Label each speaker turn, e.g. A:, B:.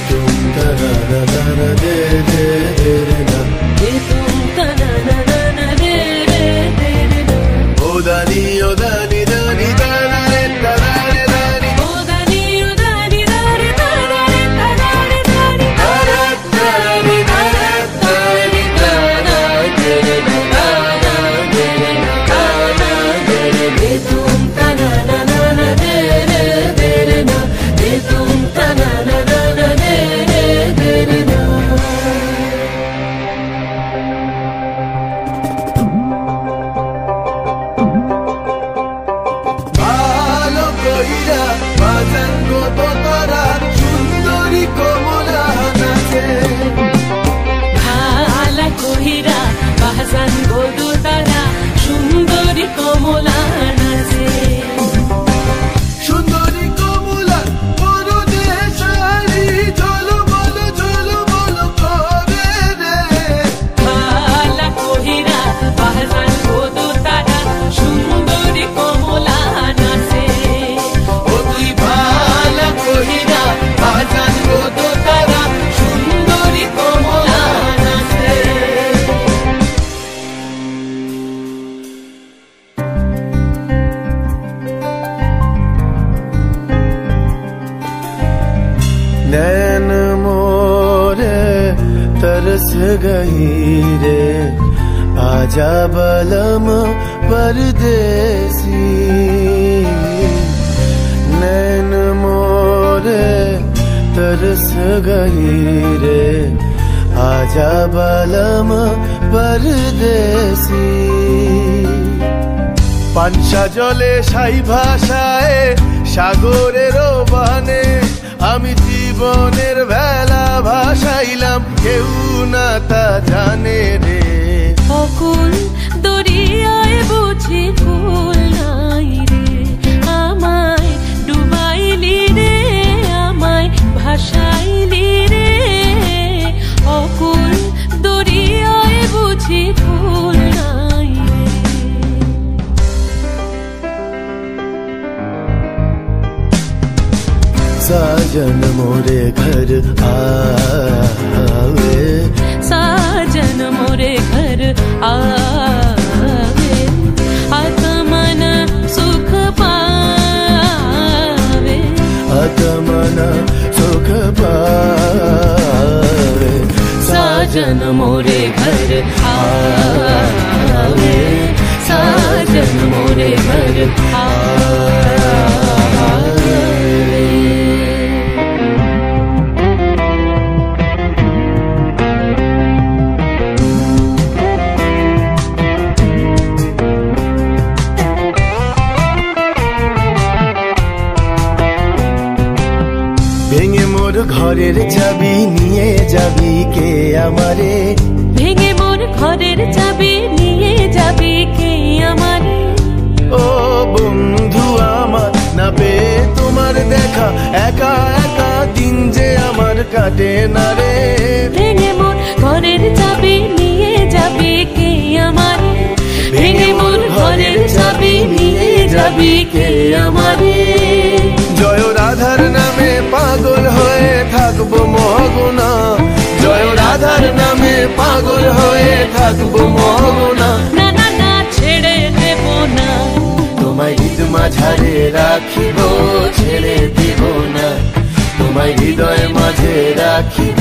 A: तुम तना ना तना दे दे दे ना
B: ये तुम तना ना ना दे दे दे ना
A: ओ दानी दानी दानी रे दानी दानी
B: ओ दानी दानी रे दानी दानी
A: दानी दानी
B: ये तुम तना ना ना दे दे दे ना ये तुम तना ना ना दे दे दे ना
A: ভালো কইরা বাজান গো তোরা সুন্দরী কমলা নাচে
B: ভালা কহিরা বাজান গো তারা সুন্দরী কমলা নাচে
A: সুন্দরী কমলা পরদেশারি চলো বলো করে রে
B: ভালা কহিরা বাজান গো তারা সুন্দরী কমলা নাচে
A: ও তুই ভালো কইরা বাজান গো তোরা
B: সুন্দরী কমলা নাচে
A: नैन मोरे तरस गई रे आजा बलम परदेसी नैन मोरे तरस गई रे आजा बलम परदेसी পানসা জলে সাই ভাষায় সাগরের বানে আমি জীবনের ভেলা ভাসাইলাম কেউ না তা জানে রে
B: অকুল দরিয়ায় বুঝি ফুল নাই রে আমায় ডুবাইলি রে আমায় ভাসাইলি রে অকুল দরিয়ায় বুঝি ফুল নাই রে
A: साजन मोरे घर आवे
B: साजन मोरे घर आवे आत्मन सुख पावे
A: आत्मन सुख पावे
B: साजन मोरे घर आवे साजन मोरे घर आवे
A: ভেঙে মোর ঘরের চাবি নিয়ে যাবি কে আমারে
B: ভেঙে মোর ঘরের চাবি নিয়ে যাবি কে আমারে
A: ও বন্ধু আমার না পেয়ে তোমার দেখা একা একা দিন যে আমার কাটে না রে
B: ভেঙে মোর ঘরের চাবি নিয়ে যাবি কে আমারে ভেঙে মোর ঘরের চাবি নিয়ে যাবি কে আমারে
A: জয় রাধার নামে পাগল হয়ে থাকবো মগনা জয় রাধার নামে পাগল হয়ে থাকবো মগনা
B: না না না ছেড়ে দেব না
A: তোমায় হৃদ মাঝারে রাখিব ছেড়ে দিব না তোমায় হৃদয় মাঝে রাখিব